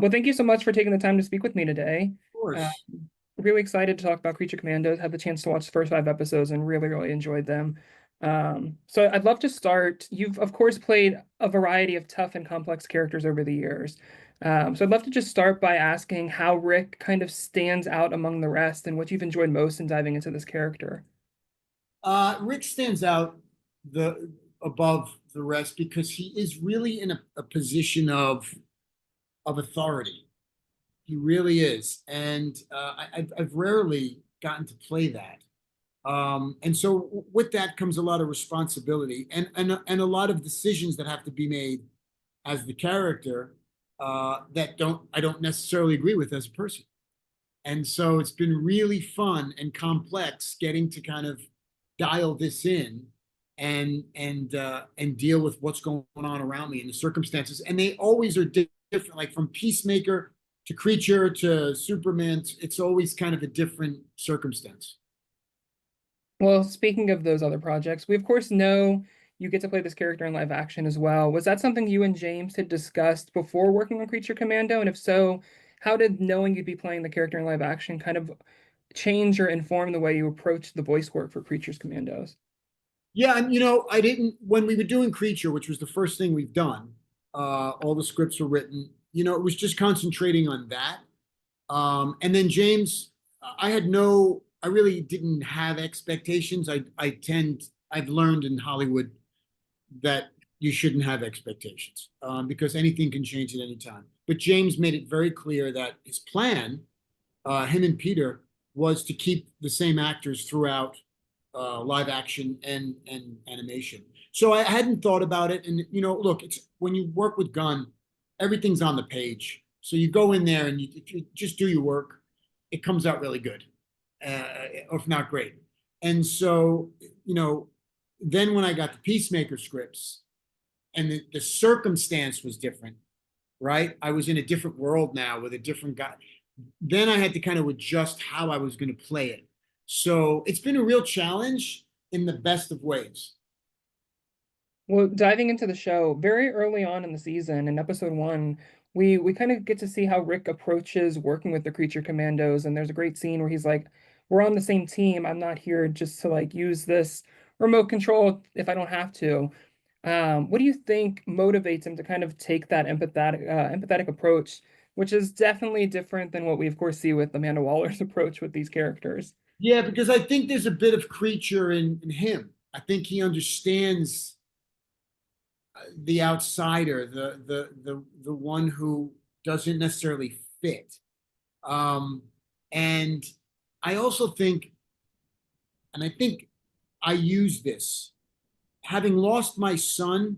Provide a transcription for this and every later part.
Well, thank you so much for taking the time to speak with me today. Of Uh, course. Really excited to talk about Creature Commandos. Had the chance to watch the first 5 episodes and really enjoyed them. So I'd love to start. You've, of course, played a variety of tough and complex characters over the years. So I'd love to just start by asking how Rick kind of stands out among the rest and what you've enjoyed most in diving into this character. Rick stands out the above the rest because he is really in a position of authority. He really is, and I've rarely gotten to play that. And so with that comes a lot of responsibility and a lot of decisions that have to be made as the character that I don't necessarily agree with as a person. And so it's been really fun and complex getting to kind of dial this in and deal with what's going on around me and the circumstances. And they always are different, like from Peacemaker to Creature to Superman. It's always kind of a different circumstance. Well, speaking of those other projects, we of course know you get to play this character in live action as well. Was that something you and James had discussed before working on Creature Commando? And if so, how did knowing you'd be playing the character in live action kind of change or inform the way you approach the voice work for Creatures Commandos? Yeah, and I didn't when we were doing Creature, which was the first thing we've done. All the scripts were written. It was just concentrating on that. And then James, I really didn't have expectations. I've learned in Hollywood that you shouldn't have expectations because anything can change at any time. But James made it very clear that his plan, him and Peter, was to keep the same actors throughout live action and animation. So I hadn't thought about it. And look, it's when you work with Gunn, everything's on the page. So you go in there and if you just do your work, it comes out really good, or if not great. And so, then when I got the Peacemaker scripts and the circumstance was different, right? I was in a different world now with a different guy. Then I had to kind of adjust how I was going to play it. So it's been a real challenge in the best of ways. Well, diving into the show, very early on in the season, in episode one, we kind of get to see how Rick approaches working with the Creature Commandos, and there's a great scene where he's like, "We're on the same team. I'm not here just to like use this remote control if I don't have to." What do you think motivates him to kind of take that empathetic approach, which is definitely different than what we of course see with Amanda Waller's approach with these characters? Yeah, because I think there's a bit of Creature in him. I think he understands the outsider, the one who doesn't necessarily fit. Um, and I also think, and I think I use this, having lost my son,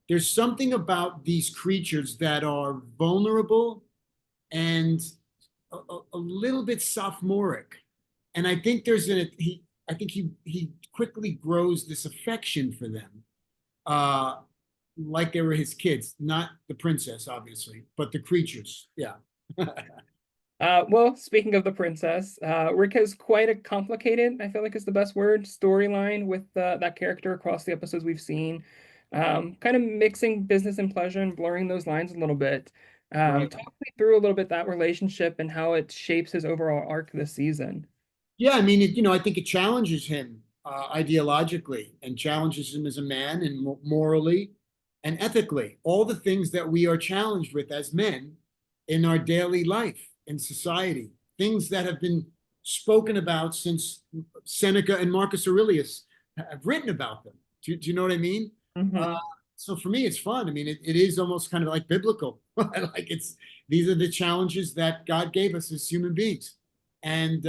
there's something about these creatures that are vulnerable and a little bit sophomoric. And I think I think he quickly grows this affection for them. Uh, like they were his kids, not the princess, obviously, but the creatures. Yeah. Well, speaking of the princess, Rick has quite a complicated, I feel like is the best word, storyline with that character across the episodes we've seen. Kind of mixing business and pleasure and blurring those lines a little bit. Right. Talk me through a little bit that relationship and how it shapes his overall arc this season. Yeah, I mean, I think it challenges him ideologically and challenges him as a man and morally and ethically. All the things that we are challenged with as men in our daily life in society, things that have been spoken about since Seneca and Marcus Aurelius have written about them. Do you know what I mean? Uh, Hmm. so for me, it's fun. I mean, it is almost kind of like biblical. Like these are the challenges that God gave us as human beings, and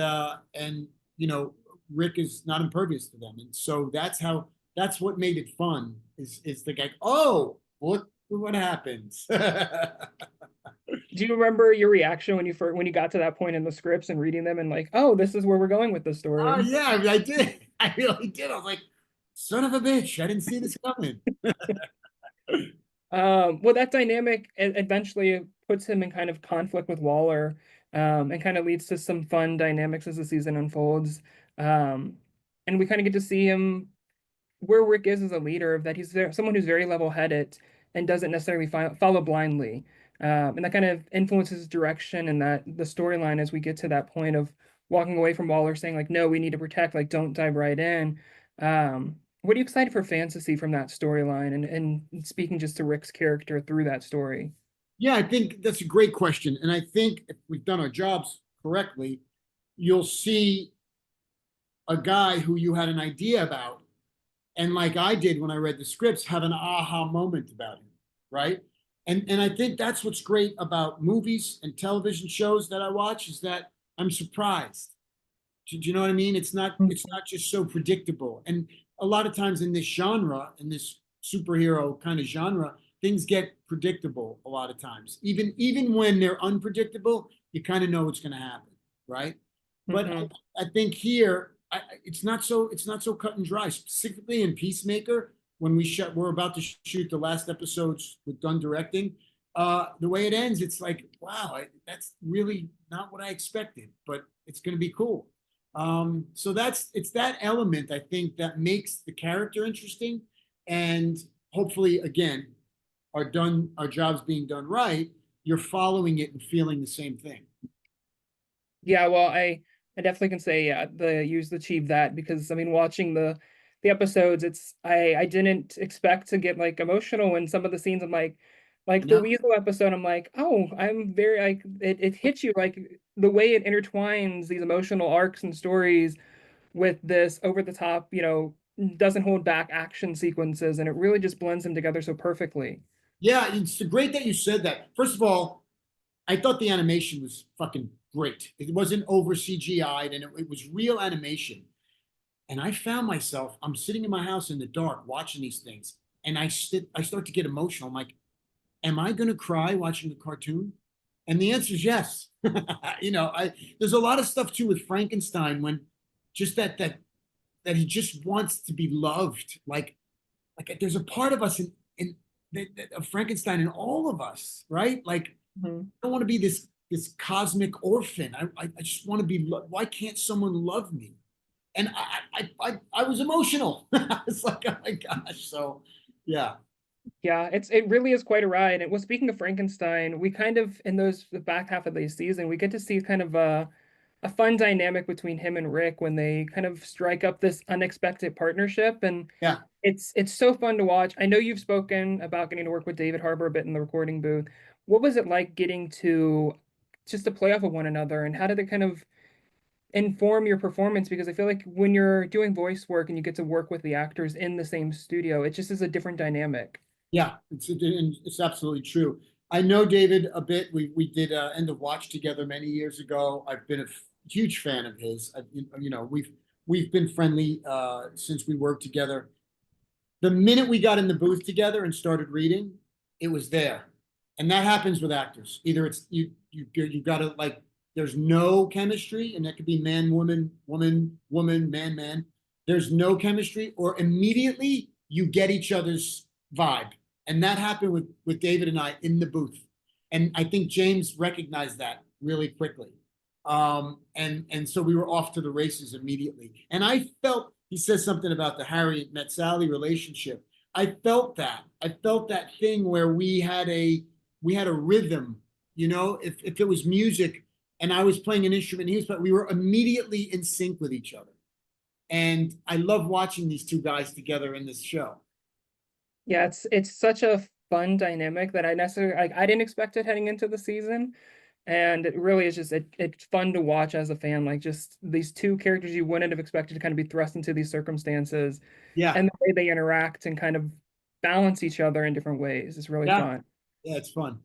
you know Rick is not impervious to them, and so that's what made it fun. Is the guy? Oh, what happens? Do you remember your reaction when you got to that point in the scripts and reading them and like, oh, this is where we're going with the Oh story? yeah, I did. I really did. I was like, son of a bitch, I didn't see this coming. Well, that dynamic eventually puts him in kind of conflict with Waller, and kind of leads to some fun dynamics as the season unfolds. Um, and we kind of get to see him where Rick is as a leader, of that he's someone who's very level-headed and doesn't necessarily follow blindly. And that kind of influences direction and that the storyline as we get to that point of walking away from Waller saying like, no, we need to protect, like, don't dive right in. What are you excited for fans to see from that storyline and speaking just to Rick's character through that story? Yeah, I think that's a great question. And I think if we've done our jobs correctly, you'll see a guy who you had an idea about, and like I did when I read the scripts, have an aha moment about him, right? And I think that's what's great about movies and television shows that I watch is that I'm surprised. Do you know what I mean? It's not just so predictable. And a lot of times in this genre, in this superhero kind of genre, things get predictable a lot of times. Even when they're unpredictable, you kind of know what's going to happen, right? But Mm-hmm. I think here it's not so cut and dry. Specifically in Peacemaker, when we're about to shoot the last episodes with Gunn directing, the way it ends, it's like, wow, that's really not what I expected, but it's going to be cool. So it's that element I think that makes the character interesting, and hopefully, again, our jobs being done right, you're following it and feeling the same thing. Yeah, well, I definitely can say yeah, the use achieve that because I mean watching the episodes, I didn't expect to get like emotional in some of the scenes. I'm like the Yeah, Weasel episode, I'm like, oh, I'm very like it hits you like the way it intertwines these emotional arcs and stories with this over the top, doesn't hold back action sequences, and it really just blends them together so perfectly. yeah, it's great that you said that. First of all, I thought the animation was fucking great. It wasn't over CGI'd, and it was real animation. And I found myself, I'm sitting in my house in the dark watching these things, and I start to get emotional. I'm like, am I going to cry watching the cartoon? And the answer is yes. There's a lot of stuff too with Frankenstein when just that he just wants to be loved. Like there's a part of us of Frankenstein in all of us, right? Like Mhm. I don't want to be this cosmic orphan. I just want to be. Why can't someone love me? And I was emotional. It's like, oh my gosh. So yeah, Yeah, it really is quite a ride. And well, speaking of Frankenstein, we kind of in the back half of the season, we get to see kind of a fun dynamic between him and Rick when they kind of strike up this unexpected partnership, and yeah. it's so fun to watch. I know you've spoken about getting to work with David Harbour a bit in the recording booth. What was it like getting to just to play off of one another, and how did it kind of inform your performance? Because I feel like when you're doing voice work and you get to work with the actors in the same studio, it just is a different dynamic. Yeah, it's absolutely true. I know David a bit. We did End of Watch together many years ago. I've been a huge fan of his. We've been friendly since we worked together. The minute we got in the booth together and started reading, it was there, and that happens with actors. Either it's you got to like there's no chemistry, and that could be man, woman, woman, woman, man, man. There's no chemistry, or immediately you get each other's vibe, and that happened with David and I in the booth, and I think James recognized that really quickly, and so we were off to the races immediately, and I felt he says something about the Harriet Met Sally relationship. I felt that thing where we had a rhythm. If it was music and I was playing an instrument, he was, but we were immediately in sync with each other. And I love watching these two guys together in this show. Yeah, it's such a fun dynamic that I necessarily like I didn't expect it heading into the season. And it really is just it's fun to watch as a fan, like just these two characters you wouldn't have expected to kind of be thrust into these circumstances Yeah, and the way they interact and kind of balance each other in different ways is really yeah, fun. yeah. It's fun.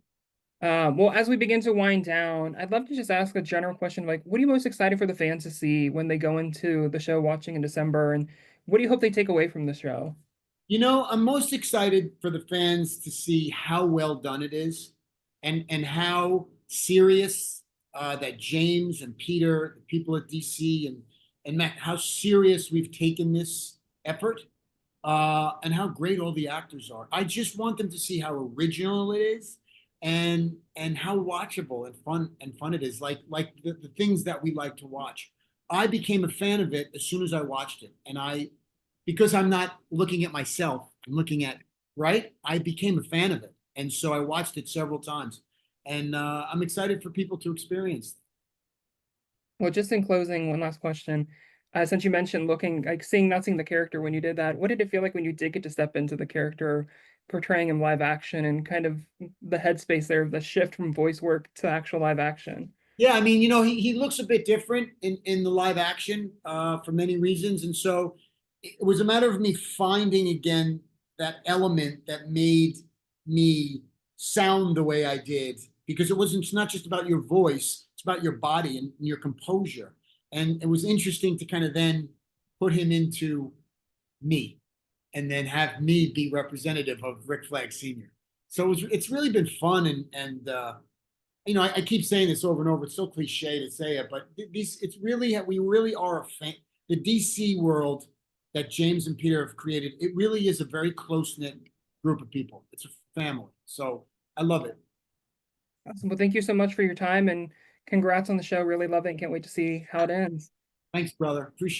Well, as we begin to wind down, I'd love to just ask a general question like, what are you most excited for the fans to see when they go into the show watching in December? And what do you hope they take away from the show? I'm most excited for the fans to see how well done it is, and how serious that James and Peter, the people at DC and Matt, how serious we've taken this effort, and how great all the actors are. I just want them to see how original it is, and how watchable and fun it is. Like the things that we like to watch. I became a fan of it as soon as I watched it, and because I'm not looking at myself, I'm looking at right. I became a fan of it, and so I watched it several times. and I'm excited for people to experience. Well, just in closing, one last question. Since you mentioned looking, like not seeing the character when you did that, what did it feel like when you did get to step into the character, portraying him live action, and kind of the headspace there, the shift from voice work to actual live action? Yeah, I mean, you know, he looks a bit different in the live action for many reasons. And so it was a matter of me finding again that element that made me sound the way I did, because it's not just about your voice, it's about your body and your composure. And it was interesting to kind of then put him into me and then have me be representative of Rick Flag Sr. So it's really been fun and you know, I keep saying this over and over. It's so cliche to say it, but it's really, we really are a fan. The DC world that James and Peter have created, it really is a very close knit group of people. It's a family. So I love it. Awesome. Well, thank you so much for your time and congrats on the show. Really love it and can't wait to see how it ends. Thanks, brother. Appreciate it.